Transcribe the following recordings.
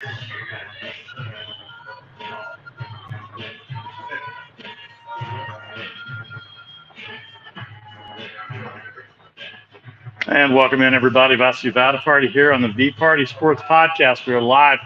And welcome in, everybody. Vasu Vaddiparty here on the VPartySports podcast. We are live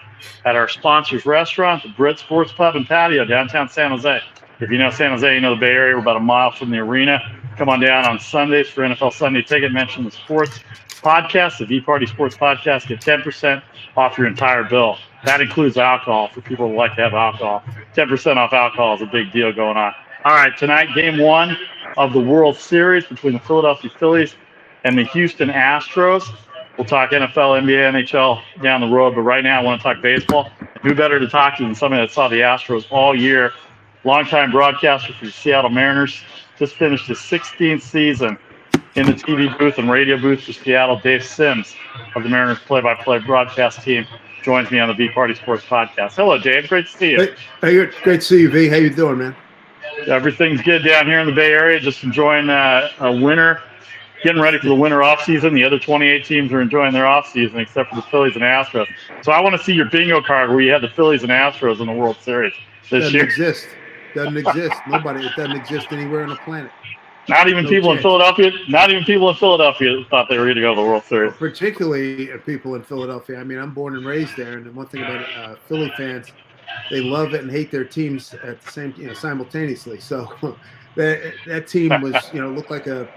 at our sponsor's restaurant, the Brit Sports Pub and Patio, downtown San Jose. If you know San Jose, you know the Bay Area. We're about a mile from the arena. Come on down on Sundays for NFL Sunday Ticket. Mention the sports podcast, the VPartySports podcast. Get 10% off your entire bill. That includes alcohol for people who like to have alcohol. 10% off alcohol is a big deal going on. All right, tonight, game one of the World Series between the Philadelphia Phillies and the Houston Astros. We'll talk NFL, NBA, NHL down the road, but right now I want to talk baseball. Who better to talk to than somebody that saw the Astros all year? Longtime broadcaster for the Seattle Mariners. Just finished his 16th season in the TV booth and radio booth for Seattle. Dave Sims of the Mariners play-by-play broadcast team joins me on the VPartySports podcast. Hello, Dave. Great to see you. Hey, great to see you, V. How you doing, man? Everything's good down here in the Bay Area. Just enjoying a winter. Getting ready for the winter off season. The other 28 teams are enjoying their off season, except for the Phillies and Astros. So I want to see your bingo card where you had the Phillies and Astros in the World Series this year. Doesn't exist. Nobody. It doesn't exist anywhere on the planet. Not even people in Philadelphia. Not even people in Philadelphia thought they were going to go to the World Series. Well, particularly people in Philadelphia. I mean, I'm born and raised there, and one thing about Philly fans, they love it and hate their teams at the same, simultaneously. So. That team was, looked like a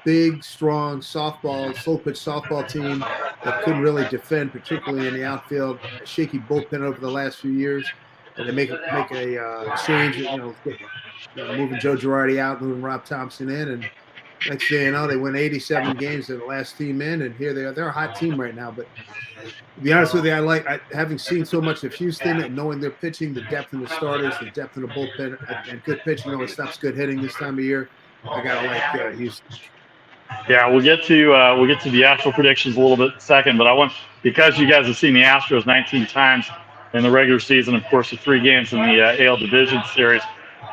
big, strong slow pitch softball team that couldn't really defend, particularly in the outfield. A shaky bullpen over the last few years, and they make a change. Moving Joe Girardi out, moving Rob Thompson in, and next thing you know, they win 87 games. They're the last team in, and here they are. They're a hot team right now, but. To be honest with you, having seen so much of Houston and knowing their pitching, the depth in the starters, the depth in the bullpen, and good pitching always stops good hitting this time of year. I gotta like Houston. Yeah, we'll get to the actual predictions a little bit second, but because you guys have seen the Astros 19 times in the regular season, of course, the 3 games in the AL Division Series.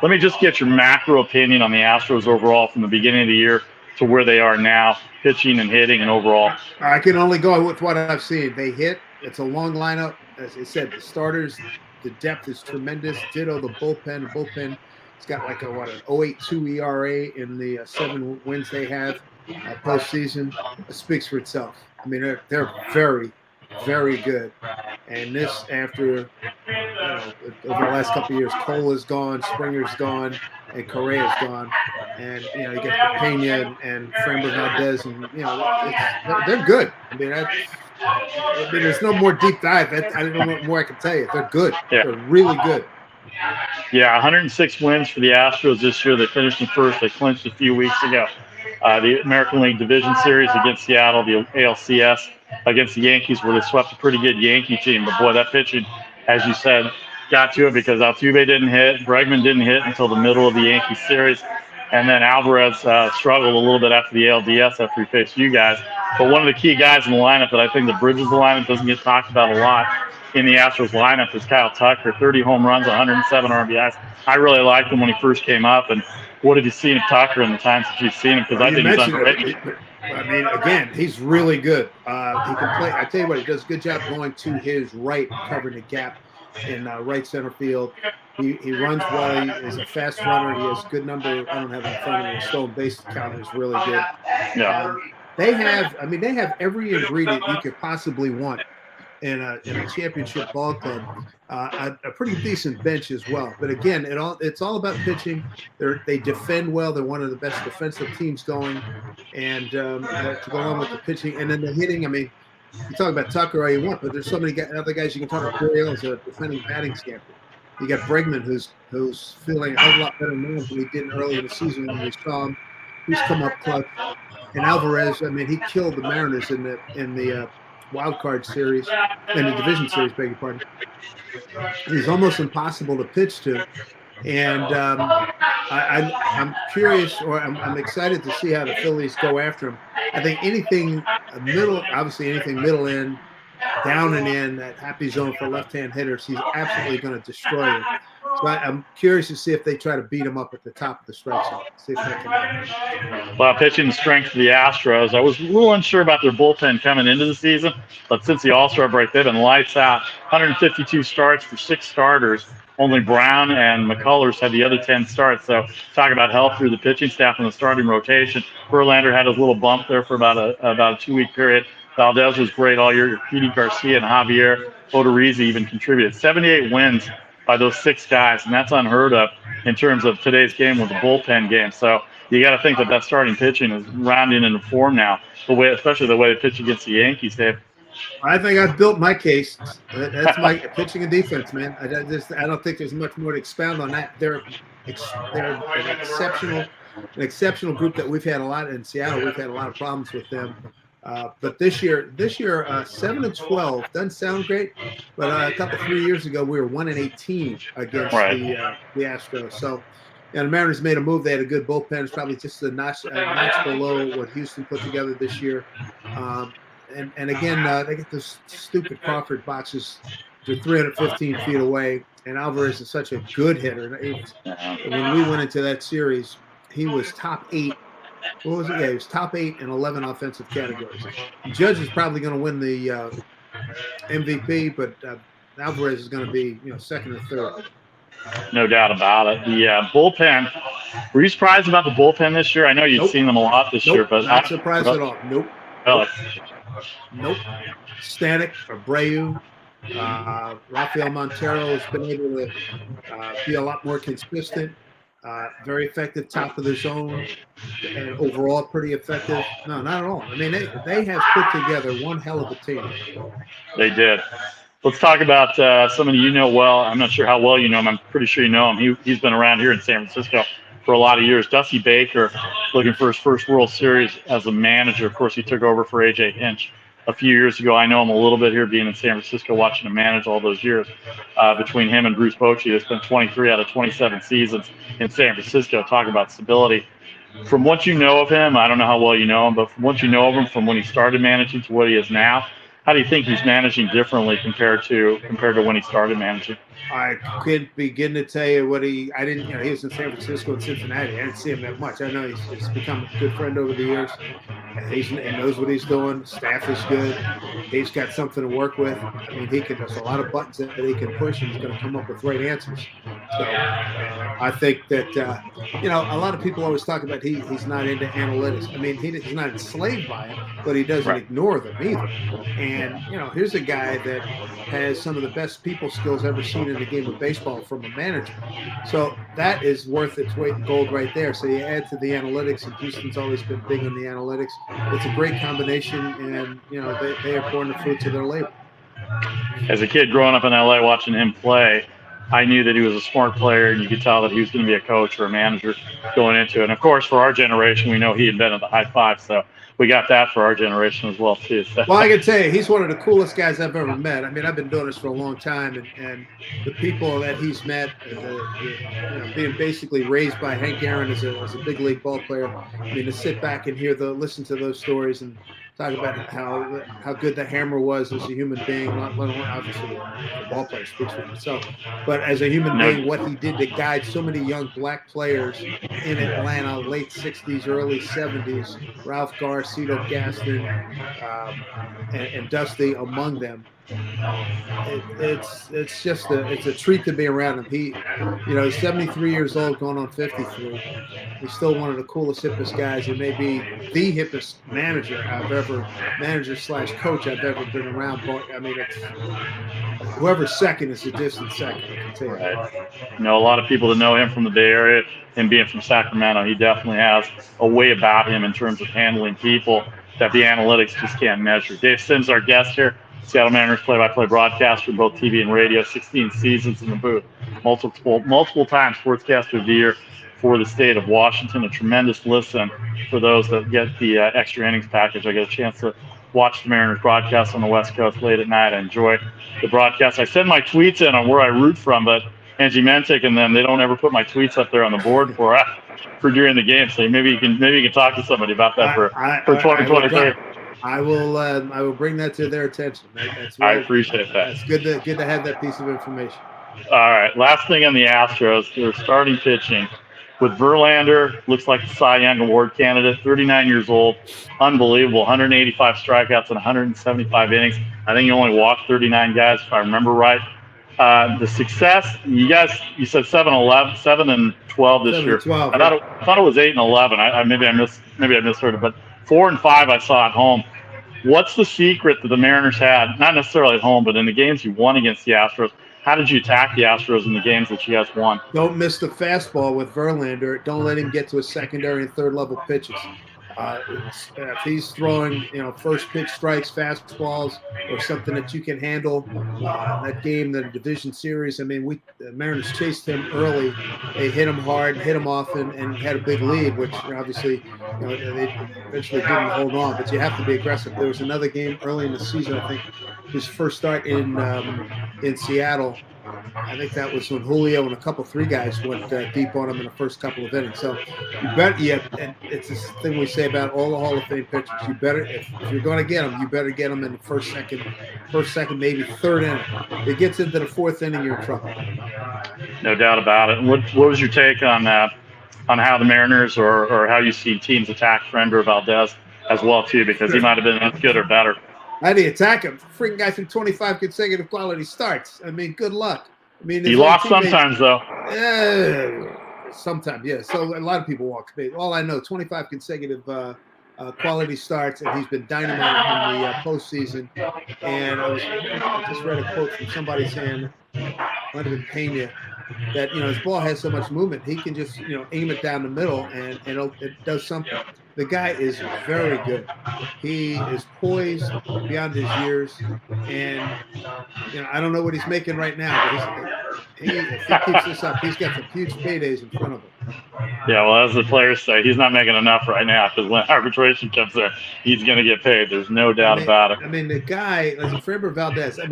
Let me just get your macro opinion on the Astros overall from the beginning of the year to where they are now, pitching and hitting and overall. I can only go with what I've seen. They hit. It's a long lineup. As I said, the starters, the depth is tremendous. Ditto the bullpen. The bullpen, it's got like an 0.82 ERA in the 7 wins they have postseason. It speaks for itself. I mean, they're very, very good. And this after over the last couple of years, Cole is gone, Springer's gone, and Correa's gone. And, you get Pena and Framber Valdez, and, they're good. I mean, there's no more deep dive. I don't know what more I can tell you. They're good. Yeah. They're really good. Yeah, 106 wins for the Astros this year. They finished in first. They clinched a few weeks ago. The American League Division Series against Seattle, the ALCS against the Yankees, where they swept a pretty good Yankee team. But, boy, that pitching, as you said, got to it because Altuve didn't hit. Bregman didn't hit until the middle of the Yankee series. And then Alvarez struggled a little bit after the ALDS after he faced you guys. But one of the key guys in the lineup that I think the bridges the lineup doesn't get talked about a lot in the Astros lineup is Kyle Tucker, 30 home runs, 107 RBIs. I really liked him when he first came up. And what have you seen of Tucker in the times that you've seen him? Because I think he's underrated. I mean, again, he's really good. He can play. I tell you what, he does a good job going to his right, covering the gap in right center field. He runs well. He is a fast runner. He has good number. I don't have it in front of me. The stolen base count is really good. Yeah. They have every ingredient you could possibly want in a championship ball club. A pretty decent bench as well. But again, it's all about pitching. They defend well. They're one of the best defensive teams going. And to go on with the pitching and then the hitting. I mean, you talk about Tucker all you want, but there's so many other guys you can talk about. Gurriel is a defending batting champion. You got Bregman, who's feeling a whole lot better now than he did early in the season when we saw him. He's come up clutch. And Alvarez, I mean, he killed the Mariners in the wild card series, in the division series, beg your pardon. He's almost impossible to pitch to. And I'm curious, or I'm excited to see how the Phillies go after him. I think anything middle in, down and in, that happy zone for left-hand hitters, he's absolutely going to destroy it. So I'm curious to see if they try to beat them up at the top of the strike zone. See if they can happen. Well, pitching the strength of the Astros, I was a little unsure about their bullpen coming into the season, but since the All-Star break, they've been lights out. 152 starts for 6 starters. Only Brown and McCullers had the other 10 starts. So talk about health through the pitching staff and the starting rotation. Verlander had his little bump there for about a 2-week period. Valdez was great all year. Petey Garcia and Javier Odorizzi even contributed. 78 wins by those 6 guys, and that's unheard of in terms of today's game with the bullpen game. So you got to think that starting pitching is rounding into form now, especially the way they pitch against the Yankees, Dave. I think I've built my case. That's my pitching and defense, man. I don't think there's much more to expound on that. They're an exceptional group that we've had a lot in Seattle. We've had a lot of problems with them. But this year, 7-12 doesn't sound great. But a 3 years ago, we were 1-18 against the Astros. So, the Mariners made a move. They had a good bullpen. It's probably just a notch below what Houston put together this year. And again, they get those stupid Crawford boxes. They're 315 feet away, and Alvarez is such a good hitter. When we went into that series, he was top 8. What was it? Yeah, he was top 8 in 11 offensive categories. Judge is probably going to win the MVP, but Alvarez is going to be, second or third. No doubt about it. The bullpen. Were you surprised about the bullpen this year? I know you've seen them a lot this year, but not surprised at all. Nope. Really? Nope. Stanek, Abreu, Rafael Montero has been able to be a lot more consistent. Very effective top of the zone, and overall pretty effective. No, not at all. I mean, they have put together one hell of a team. They did. Let's talk about somebody you know well. I'm not sure how well you know him. I'm pretty sure you know him. He's been around here in San Francisco for a lot of years. Dusty Baker, looking for his first World Series as a manager. Of course, he took over for A.J. Hinch a few years ago. I know him a little bit here, being in San Francisco, watching him manage all those years. Between him and Bruce Bochy, it's been 23 out of 27 seasons in San Francisco. Talk about stability. From what you know of him, I don't know how well you know him, but from what you know of him, from when he started managing to what he is now, how do you think he's managing differently compared to when he started managing? I could begin to tell you what he was in San Francisco and Cincinnati. I didn't see him that much. I know he's become a good friend over the years. He knows what he's doing. Staff is good. He's got something to work with. I mean, there's a lot of buttons that he can push, and he's going to come up with right answers. So I think that, a lot of people always talk about he's not into analytics. I mean, he's not enslaved by it, but he doesn't ignore them either. And, here's a guy that has some of the best people skills ever seen in the game of baseball from a manager. So that is worth its weight in gold right there. So you add to the analytics, and Houston's always been big on the analytics. It's a great combination, and, they are pouring the fruits of their labor. As a kid growing up in LA watching him play, I knew that he was a smart player, and you could tell that he was going to be a coach or a manager going into it. And, of course, for our generation, we know he invented the high five, so we got that for our generation as well, too. So. Well, I can tell you, he's one of the coolest guys I've ever met. I mean, I've been doing this for a long time, and the people that he's met, being basically raised by Hank Aaron as a big league ball player, I mean, to sit back and listen to those stories and talk about how good the Hammer was as a human being, obviously the ball player speaks for himself, but as a human being, what he did to guide so many young black players in Atlanta, late 60s, early 70s, Ralph Garr, Cito Gaston, and Dusty among them. It's a treat to be around him. He's 73 years old, going on 53. He's still one of the coolest, hippest guys, and maybe the hippest manager /coach I've ever been around. But I mean, it's whoever's second is a distant second. I can tell you. Right. A lot of people that know him from the Bay Area and being from Sacramento, he definitely has a way about him in terms of handling people that the analytics just can't measure. Dave Sims, our guest here. Seattle Mariners play-by-play broadcaster, both TV and radio, 16 seasons in the booth, multiple times sportscaster of the year for the state of Washington. A tremendous listen for those that get the extra innings package. I get a chance to watch the Mariners broadcast on the West Coast late at night. I enjoy the broadcast. I send my tweets in on where I root from, but Angie Mentic and them, they don't ever put my tweets up there on the board for during the game. So maybe you can talk to somebody about that for 2023. I will bring that to their attention. I appreciate that. It's good to have that piece of information. All right. Last thing on the Astros, they're starting pitching with Verlander. Looks like the Cy Young Award candidate. 39 years old, unbelievable. 185 strikeouts in 175 innings. I think he only walked 39 guys, if I remember right. The success, you said 7-11, 7-12 this 7 year. and 12. I thought it was 8-11. Maybe I misheard it, but 4-5 I saw at home. What's the secret that the Mariners had, not necessarily at home, but in the games you won against the Astros? How did you attack the Astros in the games that you guys won? Don't miss the fastball with Verlander. Don't let him get to his secondary and third level pitches. If he's throwing, first pitch strikes, fastballs, or something that you can handle, that game, the division series. I mean, the Mariners chased him early. They hit him hard, hit him often, and had a big lead, which obviously, they eventually didn't hold on. But you have to be aggressive. There was another game early in the season, I think, his first start in Seattle. I think that was when Julio and a couple three guys went deep on him in the first couple of innings. So and it's this thing we say about all the Hall of Fame pitchers. You better, if you're going to get them, you better get them in the first, second, maybe third inning. If it gets into the fourth inning, you're in trouble. No doubt about it. What was your take on how the Mariners or how you see teams attack Framber Valdez as well too? Because he might have been as good or better. How do you attack him? Freaking guy through 25 consecutive quality starts. I mean, good luck. I mean, he lost sometimes, though. Sometimes, yeah. So a lot of people walk. All I know, 25 consecutive quality starts, and he's been dynamite in the postseason. And I just read a quote from somebody saying, might have been Pena, that his ball has so much movement, he can just aim it down the middle, and it does something. The guy is very good. He is poised beyond his years, and I don't know what he's making right now, but if he keeps this up, he's got some huge paydays in front of him. Yeah, well, as the players say, he's not making enough right now because when arbitration comes there, he's going to get paid. There's no doubt about it. I mean, the guy, like Framber Valdez, I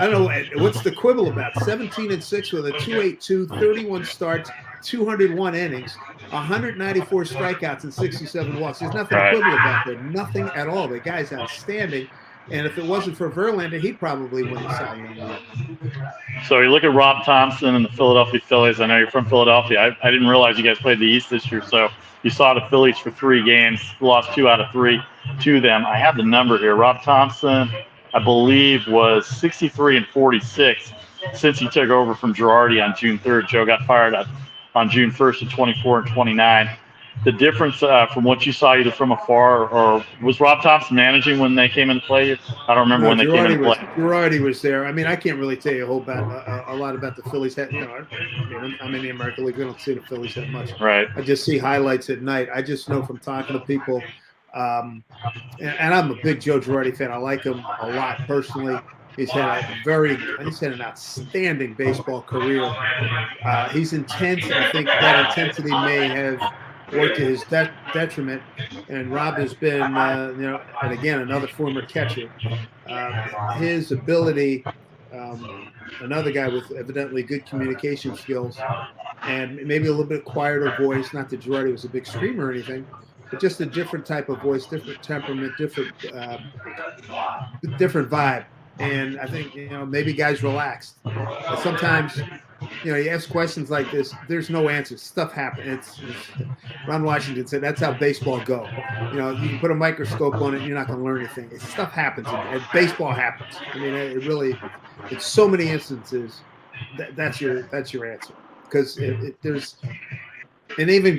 don't know what's the quibble about. 17-6 with a 2.82, 31 starts, 201 innings, 194 strikeouts, and 67 walks. There's nothing to quibble about there. Nothing at all. The guy's outstanding. And if it wasn't for Verlander, he'd probably win the Cy Young Award. So you look at Rob Thompson and the Philadelphia Phillies. I know you're from Philadelphia. I didn't realize you guys played the East this year. So you saw the Phillies for 3 games, lost 2 out of 3 to them. I have the number here. Rob Thompson, I believe, was 63-46 since he took over from Girardi on June 3rd. Joe got fired on June 1st at 24-29. The difference from what you saw either from afar or was Rob Thompson managing when they came into play? I don't remember when they came into play. Girardi was there. I mean, I can't really tell you a lot about the Phillies. I'm in the American League. We don't see the Phillies that much. Right. I just see highlights at night. I just know from talking to people, and I'm a big Joe Girardi fan. I like him a lot personally. He's had an outstanding baseball career. He's intense, and I think that intensity may have worked to his detriment. And Rob has been, and again, another former catcher. His ability, another guy with evidently good communication skills, and maybe a little bit quieter voice. Not that Girardi was a big screamer or anything, but just a different type of voice, different temperament, different vibe. And I think, maybe guys relaxed. But sometimes, you ask questions like this, there's no answers. Stuff happens. Ron Washington said that's how baseball go. You can put a microscope on it, you're not going to learn anything. Stuff happens, and baseball happens. I mean, it really, in so many instances, that's your answer. Because there's, and even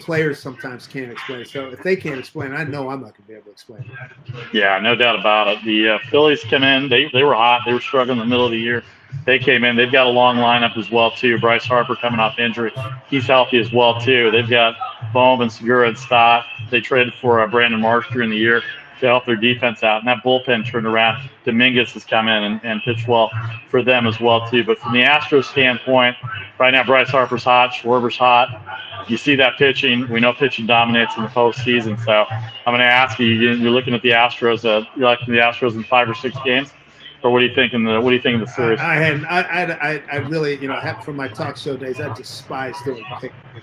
players sometimes can't explain it. So if they can't explain it, I know I'm not going to be able to explain it. Yeah, no doubt about it. The Phillies come in. They were hot. They were struggling in the middle of the year. They came in. They've got a long lineup as well, too. Bryce Harper coming off injury. He's healthy as well, too. They've got Bowman, Segura, and Stott. They traded for Brandon Marsh during the year to help their defense out. And that bullpen turned around. Dominguez has come in and pitched well for them as well, too. But from the Astros standpoint, right now Bryce Harper's hot. Schwarber's hot. You see that pitching. We know pitching dominates in the postseason. So I'm going to ask you. You're looking at the Astros. You're liking the Astros in 5 or 6 games, or what do you think in the series? I really, from my talk show days, I despise doing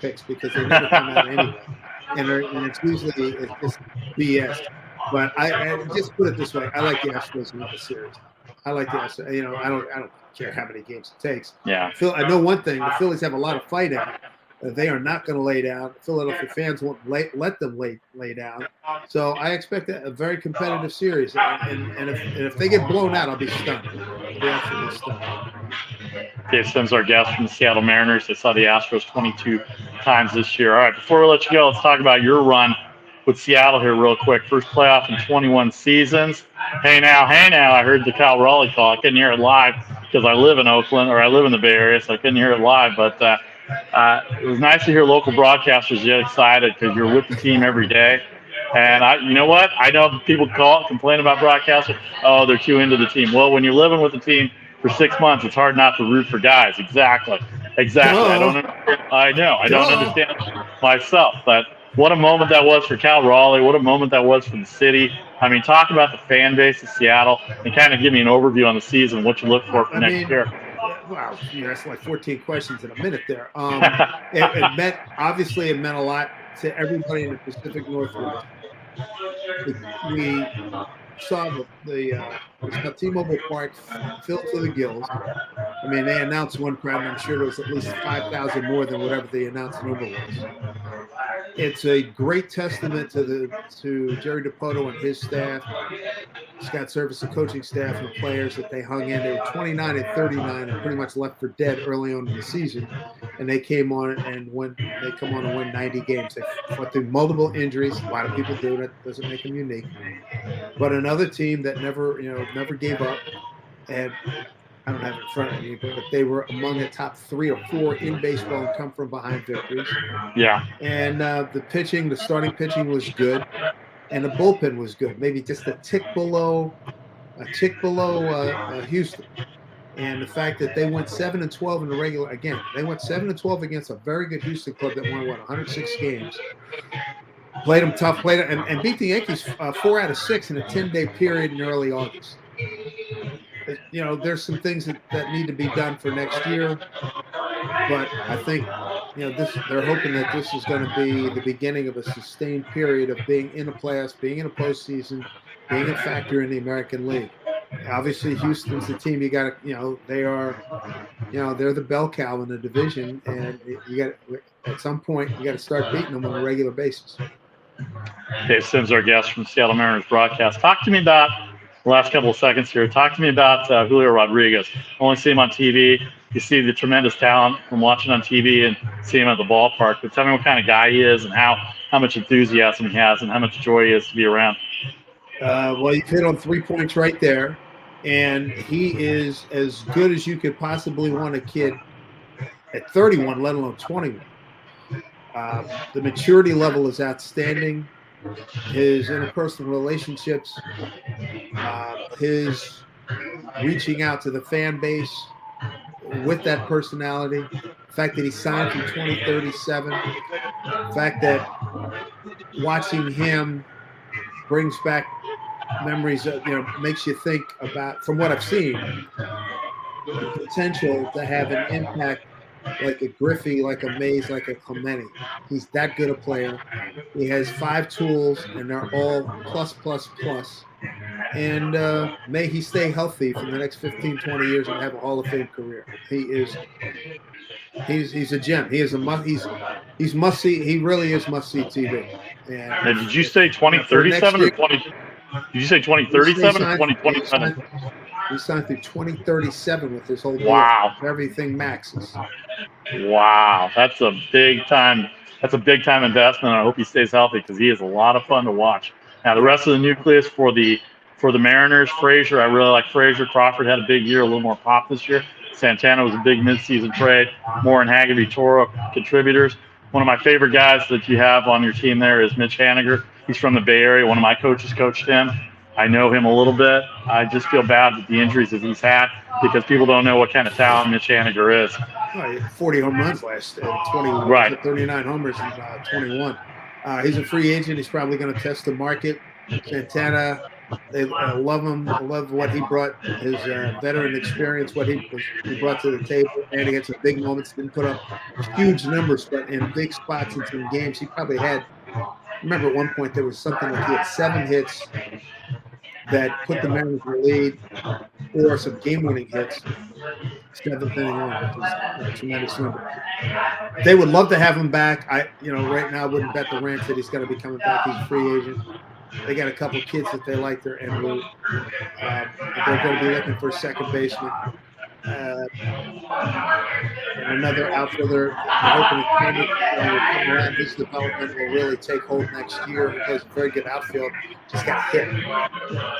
picks because they never come out anyway, and it's usually just BS. But I just put it this way: I like the Astros in the series. I like the Astros. care how many games it takes. Yeah. I know one thing: the Phillies have a lot of fight in it. They are not going to lay down. Philadelphia fans won't let them lay down. So I expect a very competitive series. And if they get blown out, I'll be stunned. I'll be absolutely stunned. Dave Sims, our guest from the Seattle Mariners. They saw the Astros 22 times this year. All right, before we let you go, let's talk about your run with Seattle here real quick. First playoff in 21 seasons. Hey now, I heard the Cal Raleigh call. I couldn't hear it live because I live in Oakland, or I live in the Bay Area, so I couldn't hear it live. But it was nice to hear local broadcasters get excited because you're with the team every day. And you know what? I know people complain about broadcasters. Oh, they're too into the team. Well, when you're living with the team for 6 months, it's hard not to root for guys. Exactly. I don't understand myself, but what a moment that was for Cal Raleigh. What a moment that was for the city. I mean, talk about the fan base of Seattle and kind of give me an overview on the season, what you look for next year. Wow, that's like 14 questions in a minute there. It meant a lot to everybody in the Pacific Northwest. We saw the T-Mobile Park filled to the gills. I mean, they announced one crowd, and I'm sure there was at least 5,000 more than whatever the announced number was. It's a great testament to Jerry DiPoto and his staff, Scott Service, the coaching staff, and players that they hung in. They were 29 and 39 and pretty much left for dead early on in the season, and they came on and win 90 games. They fought through multiple injuries. A lot of people do that. Doesn't make them unique. But another team that never gave up, and I don't have it in front of me, but they were among the top 3 or 4 in baseball and come from behind victories. Yeah. And the starting pitching was good, and the bullpen was good. Maybe just a tick below Houston. And the fact that they went 7-12 in the regular, again, they went 7-12 against a very good Houston club that won 106 games. Played them tough, and beat the Yankees 4 out of 6 in a 10-day period in early August. There's some things that need to be done for next year, but I think they're hoping that this is going to be the beginning of a sustained period of being in the playoffs, being in a postseason, being a factor in the American League. Obviously, Houston's the team you got to, they're the bell cow in the division, and at some point you got to start beating them on a regular basis. Dave Sims, our guest from Seattle Mariners broadcast. Talk to me about the last couple of seconds here. Talk to me about Julio Rodriguez. Only see him on TV. You see the tremendous talent from watching on TV and see him at the ballpark. But tell me what kind of guy he is and how much enthusiasm he has and how much joy he is to be around. Well, you hit on 3 points right there. And he is as good as you could possibly want a kid at 31, let alone 21. The maturity level is outstanding. His interpersonal relationships, his reaching out to the fan base with that personality, the fact that he signed through 2037, the fact that watching him brings back memories of, makes you think about, from what I've seen, the potential to have an impact like a Griffey, like a Mays, like a Clemente. He's that good a player. He has 5 tools, and they're all plus. And may he stay healthy for the next 15, 20 years and have a Hall of Fame career. He's a gem. He's must see. He really is must see TV. And did you say 2037 or 20? Did you say 2037 or 2027? He signed through 2037 with his whole deal. Wow. Everything maxes. Wow, that's a big time investment. I hope he stays healthy because he is a lot of fun to watch. Now the rest of the nucleus for the Mariners, Frazier, I really like Frazier. Crawford had a big year, a little more pop this year. Santana was a big midseason trade. Moore and Haggerty, Toro contributors. One of my favorite guys that you have on your team there is Mitch Haniger. He's from the Bay Area. One of my coaches coached him. I know him a little bit. I just feel bad with the injuries that he's had because people don't know what kind of talent Mitch Haniger is. Well, he had 40 home runs last 21, right. 39 homers in 21. He's a free agent. He's probably going to test the market. Santana, they love him. Love what he brought, his veteran experience, what he brought to the table. And he had some big moments. Didn't put up huge numbers, but in big spots and some games, he probably had. I remember at one point there was something like he had 7 hits that put the Mariners in the lead, or some game-winning hits. 7th inning run, which is a tremendous number. They would love to have him back. Right now I wouldn't bet the ranch that he's going to be coming back. He's a free agent. They got a couple kids that they like their en route. They're going to be looking for a second baseman. And another outfielder. Hoping his development will really take hold next year. He plays a very good outfield. Just got hit.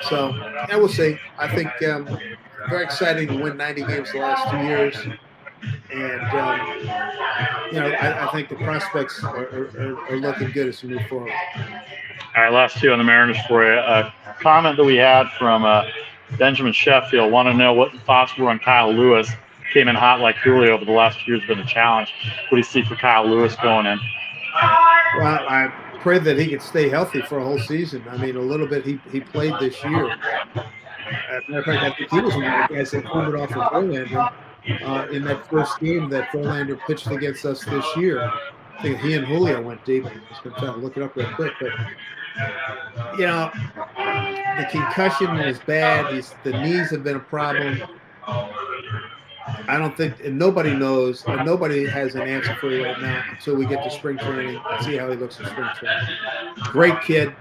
So, yeah, we'll see. I think very exciting to win 90 games the last 2 years. And, I think the prospects are looking good as we move forward. All right, last two on the Mariners for you. A comment that we had from Benjamin Sheffield. Want to know what thoughts were on Kyle Lewis. Came in hot like Julio over the last few years, been a challenge. What do you see for Kyle Lewis going in? Well, I pray that he could stay healthy for a whole season. I mean, a little bit he played this year. As a matter of fact, I think he was one of the guys that homered off of Verlander in that first game that Verlander pitched against us this year. I think he and Julio went deep. I'm just going to try to look it up real quick. But, the concussion is bad. The knees have been a problem. I don't think, and nobody knows, and nobody has an answer for you right now until we get to spring training and see how he looks in spring training. Great kid,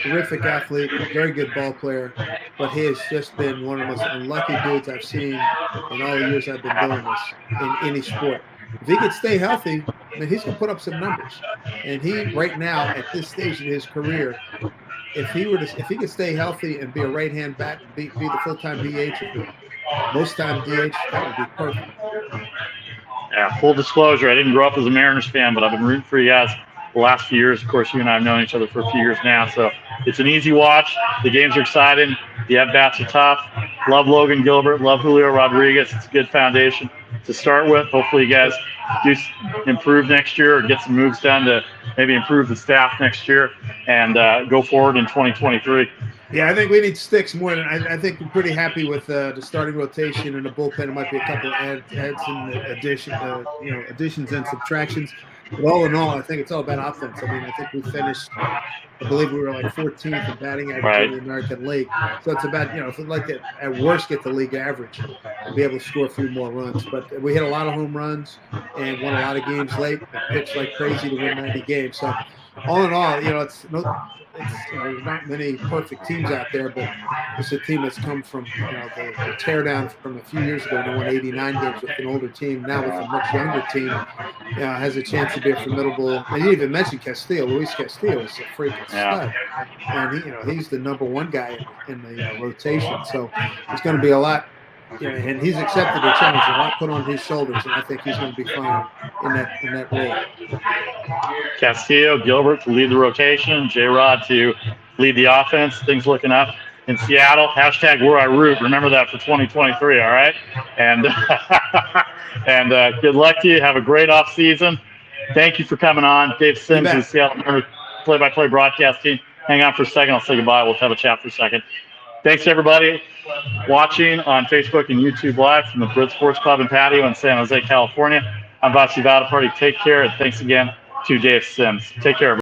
terrific athlete, very good ball player, but he has just been one of the most unlucky dudes I've seen in all the years I've been doing this in any sport. If he could stay healthy, then he's going to put up some numbers. And he, right now, at this stage in his career, if he could stay healthy and be a right-hand bat, be the full-time DH, most time DH, that would be perfect. Yeah, full disclosure, I didn't grow up as a Mariners fan, but I've been rooting for you guys the last few years. Of course, you and I have known each other for a few years now, so it's an easy watch. The games are exciting. The at-bats are tough. Love Logan Gilbert. Love Julio Rodriguez. It's a good foundation to start with. Hopefully you guys do improve next year or get some moves done to maybe improve the staff next year and go forward in 2023. Yeah, I think we need sticks more than I think we're pretty happy with the starting rotation and the bullpen. It might be a couple of adds and additions and subtractions. But all in all, I think it's all about offense. I mean, I think we finished, I believe we were like 14th in batting average in the American League. So it's about, if we'd like to, at worst, get the league average and be able to score a few more runs. But we hit a lot of home runs and won a lot of games late. Pitched like crazy to win 90 games. So all in all, there's not many perfect teams out there, but it's a team that's come from the teardown from a few years ago. They won 89 games with an older team. Now with a much younger team, has a chance to be a formidable. And you even mentioned Castillo. Luis Castillo is a freaking stud, and he's the number one guy in the rotation. So it's going to be a lot. And he's accepted the challenge, a lot put on his shoulders, and I think he's going to be fine in that role. Castillo, Gilbert to lead the rotation, J-Rod to lead the offense. Things looking up in Seattle. Hashtag where I root. Remember that for 2023, all right? And good luck to you. Have a great off season. Thank you for coming on. Dave Sims of the Seattle play-by-play broadcast team. Hang on for a second. I'll say goodbye. We'll have a chat for a second. Thanks to everybody watching on Facebook and YouTube Live from the Brit Sports Pub and Patio in San Jose, California. I'm Vasu Vaddiparty. Take care, and thanks again to Dave Sims. Take care, everybody.